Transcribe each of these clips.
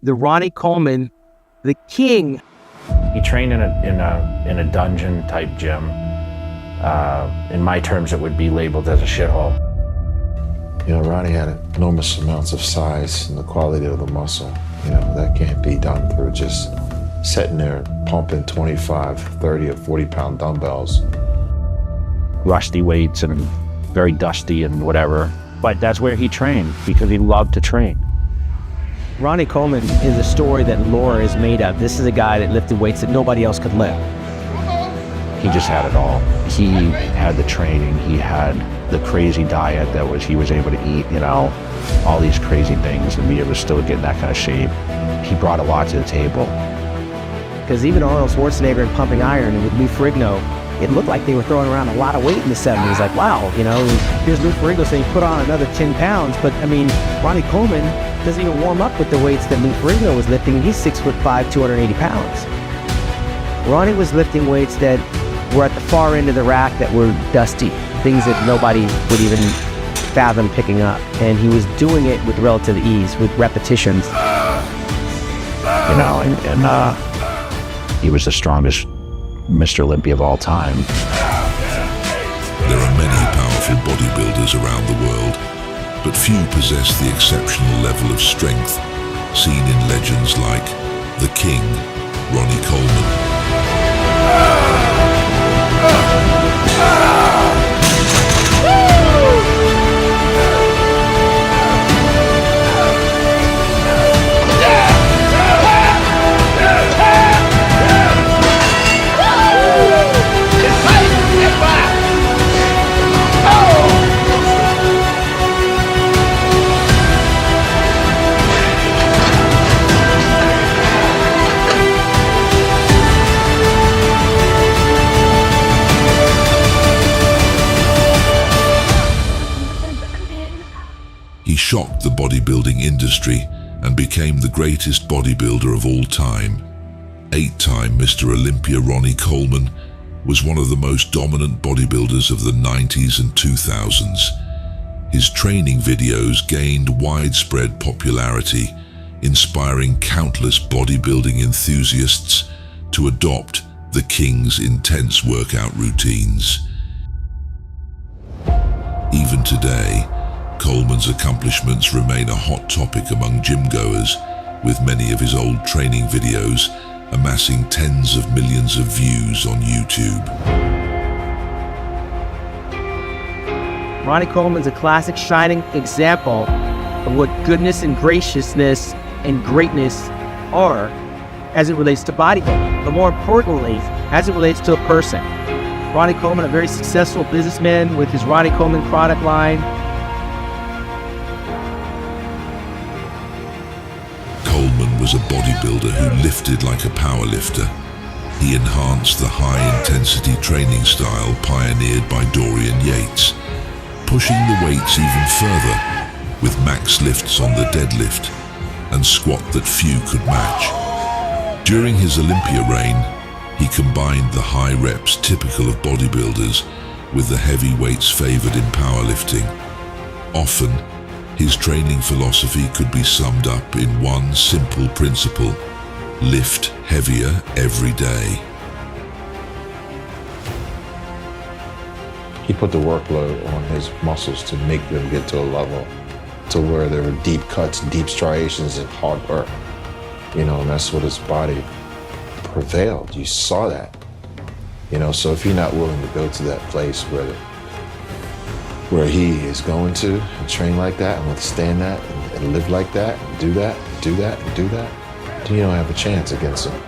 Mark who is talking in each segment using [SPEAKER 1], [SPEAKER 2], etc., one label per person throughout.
[SPEAKER 1] the Ronnie Coleman, the king.
[SPEAKER 2] He trained in a dungeon type gym. In my terms, it would be labeled as a shithole.
[SPEAKER 3] You know, Ronnie had enormous amounts of size and the quality of the muscle. You know, that can't be done through just sitting there pumping 25, 30, or 40-pound dumbbells.
[SPEAKER 2] Rusty weights and very dusty and whatever. But that's where he trained because he loved to train.
[SPEAKER 1] Ronnie Coleman is a story that lore is made of. This is a guy that lifted weights that nobody else could lift.
[SPEAKER 2] He just had it all. He had the training, he had the crazy diet he was able to eat, you know, all these crazy things and be able to still get in that kind of shape. He brought a lot to the table.
[SPEAKER 1] Because even Arnold Schwarzenegger and Pumping Iron and with Lou Ferrigno, it looked like they were throwing around a lot of weight in the 70s. Like, wow, you know, here's Lou Ferrigno saying put on another 10 pounds. But I mean, Ronnie Coleman doesn't even warm up with the weights that Lou Ferrigno was lifting. He's 6'5", 280 pounds. Ronnie was lifting weights that were at the far end of the rack that were dusty, things that nobody would even fathom picking up. And he was doing it with relative ease, with repetitions.
[SPEAKER 2] You know, and he was the strongest Mr. Olympia of all time.
[SPEAKER 4] There are many powerful bodybuilders around the world, but few possess the exceptional level of strength seen in legends like the King, Ronnie Coleman. He shocked the bodybuilding industry and became the greatest bodybuilder of all time. 8-time Mr. Olympia Ronnie Coleman was one of the most dominant bodybuilders of the 90s and 2000s. His training videos gained widespread popularity, inspiring countless bodybuilding enthusiasts to adopt the King's intense workout routines. Even today, Coleman's accomplishments remain a hot topic among gym goers, with many of his old training videos amassing tens of millions of views on YouTube.
[SPEAKER 1] Ronnie Coleman's a classic shining example of what goodness and graciousness and greatness are as it relates to bodybuilding, but more importantly, as it relates to a person. Ronnie Coleman, a very successful businessman with his Ronnie Coleman product line.
[SPEAKER 4] Coleman was a bodybuilder who lifted like a powerlifter. He enhanced the high-intensity training style pioneered by Dorian Yates, pushing the weights even further with max lifts on the deadlift and squat that few could match. During his Olympia reign, he combined the high reps typical of bodybuilders with the heavy weights favored in powerlifting. Often, his training philosophy could be summed up in one simple principle: lift heavier every day.
[SPEAKER 3] He put the workload on his muscles to make them get to a level to where there were deep cuts, deep striations, and hard work. You know, and that's what his body prevailed. You saw that. You know, so if you're not willing to go to that place where he is going to and train like that and withstand that and live like that and do that and do that and do that, then you don't have a chance against him.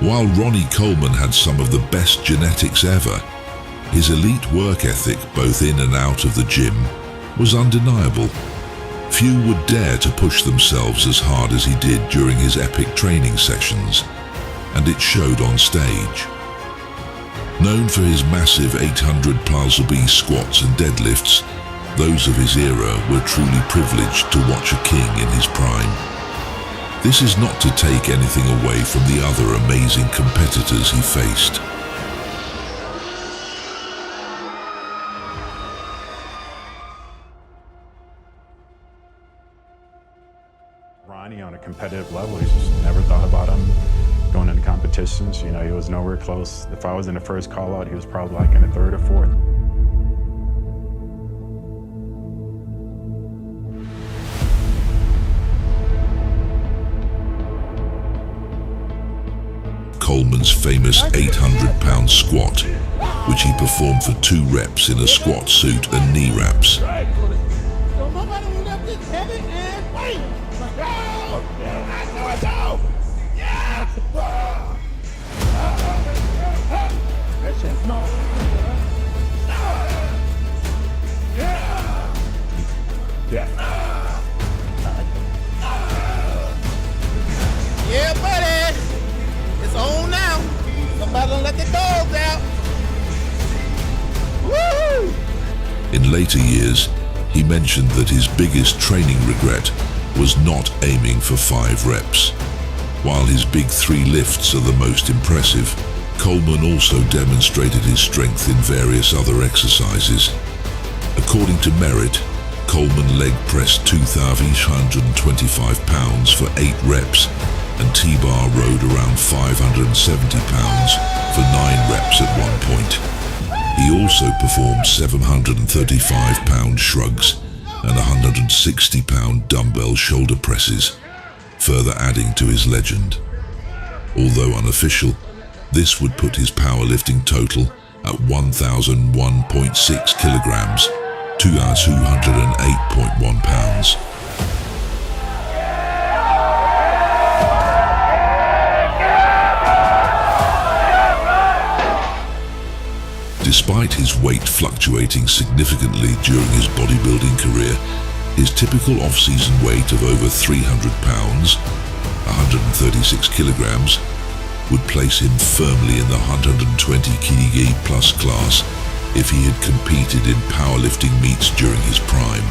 [SPEAKER 4] While Ronnie Coleman had some of the best genetics ever, his elite work ethic, both in and out of the gym, was undeniable. Few would dare to push themselves as hard as he did during his epic training sessions, and it showed on stage. Known for his massive 800 Plaza B squats and deadlifts, those of his era were truly privileged to watch a king in his prime. This is not to take anything away from the other amazing competitors he faced.
[SPEAKER 5] Ronnie on a competitive level, he's just never thought about him going into competitions. You know, he was nowhere close. If I was in the first call out, he was probably like in the third or fourth.
[SPEAKER 4] Coleman's famous 800-pound squat, which he performed for 2 reps in a squat suit and knee wraps.
[SPEAKER 6] Yeah, buddy. It's on now. Somebody done let the dogs out. Woo!
[SPEAKER 4] In later years, he mentioned that his biggest training regret was not aiming for 5 reps. While his big 3 lifts are the most impressive, Coleman also demonstrated his strength in various other exercises. According to Merritt, Coleman leg pressed 2,125 pounds for 8 reps and T-bar rode around 570 pounds for 9 reps at one point. He also performed 735-pound shrugs and 160-pound dumbbell shoulder presses, further adding to his legend. Although unofficial, this would put his powerlifting total at 1,001.6 kilograms, 208.1 pounds. Despite his weight fluctuating significantly during his bodybuilding career, his typical off-season weight of over 300 pounds, 136 kilograms, would place him firmly in the 120 kg plus class if he had competed in powerlifting meets during his prime.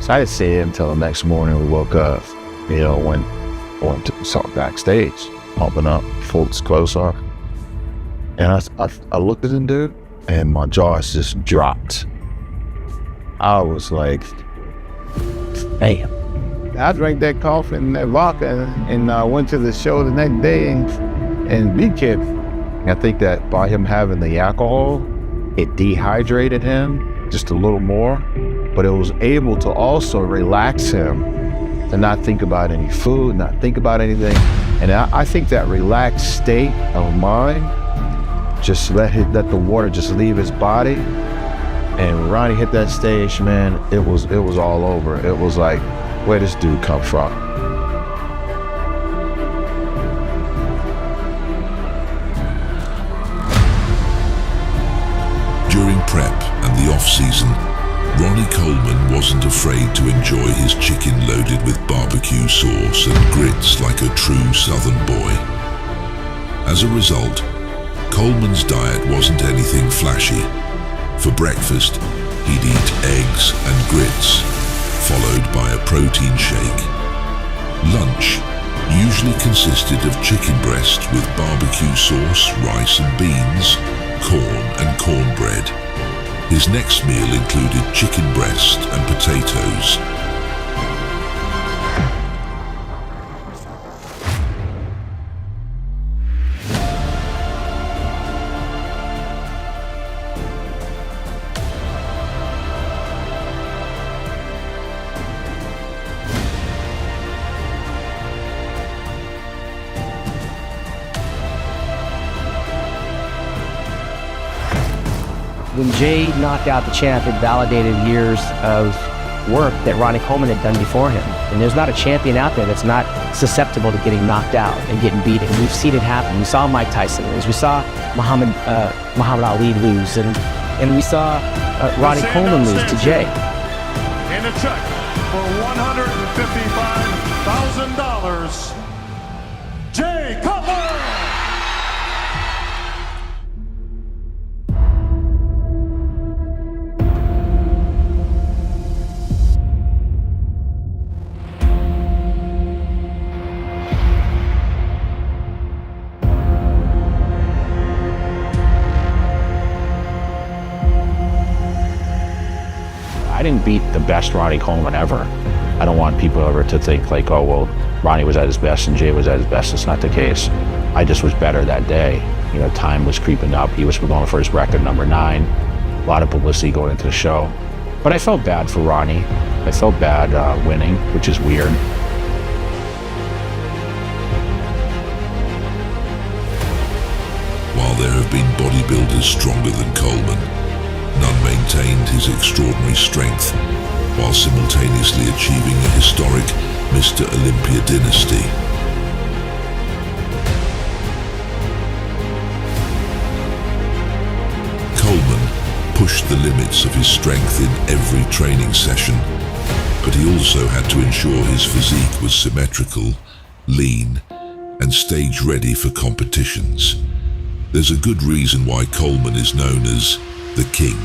[SPEAKER 2] So I didn't see him until the next morning. We woke up, you know, went to saw backstage, pumping up, full disclosure. And I looked at him, dude, and my jaw just dropped. I was like, damn. I drank that coffee and that vodka and went to the show the next day and beat Kip. I think that by him having the alcohol, it dehydrated him just a little more, but it was able to also relax him to not think about any food, not think about anything. And I think that relaxed state of mind just let the water just leave his body. And when Ronnie hit that stage, man, it was all over. It was like, where this dude come from?
[SPEAKER 4] During prep and the off-season, Ronnie Coleman wasn't afraid to enjoy his chicken loaded with barbecue sauce and grits like a true Southern boy. As a result, Coleman's diet wasn't anything flashy. For breakfast, he'd eat eggs and grits, followed by a protein shake. Lunch usually consisted of chicken breast with barbecue sauce, rice and beans, corn and cornbread. His next meal included chicken breast and potatoes.
[SPEAKER 1] When Jay knocked out the champ, it validated years of work that Ronnie Coleman had done before him. And there's not a champion out there that's not susceptible to getting knocked out and getting beaten. We've seen it happen. We saw Mike Tyson lose. We saw Muhammad Ali lose. And and we saw Ronnie Coleman lose to Jay.
[SPEAKER 7] And a check for $155,000. Jay Cutler!
[SPEAKER 2] I didn't beat the best Ronnie Coleman ever. I don't want people ever to think like, oh, well, Ronnie was at his best and Jay was at his best. It's not the case. I just was better that day. You know, time was creeping up. He was going for his record, number 9. A lot of publicity going into the show. But I felt bad for Ronnie. I felt bad winning, which is weird.
[SPEAKER 4] While there have been bodybuilders stronger than Coleman, none maintained his extraordinary strength while simultaneously achieving a historic Mr. Olympia dynasty. Coleman pushed the limits of his strength in every training session, but he also had to ensure his physique was symmetrical, lean, and stage ready for competitions. There's a good reason why Coleman is known as the King.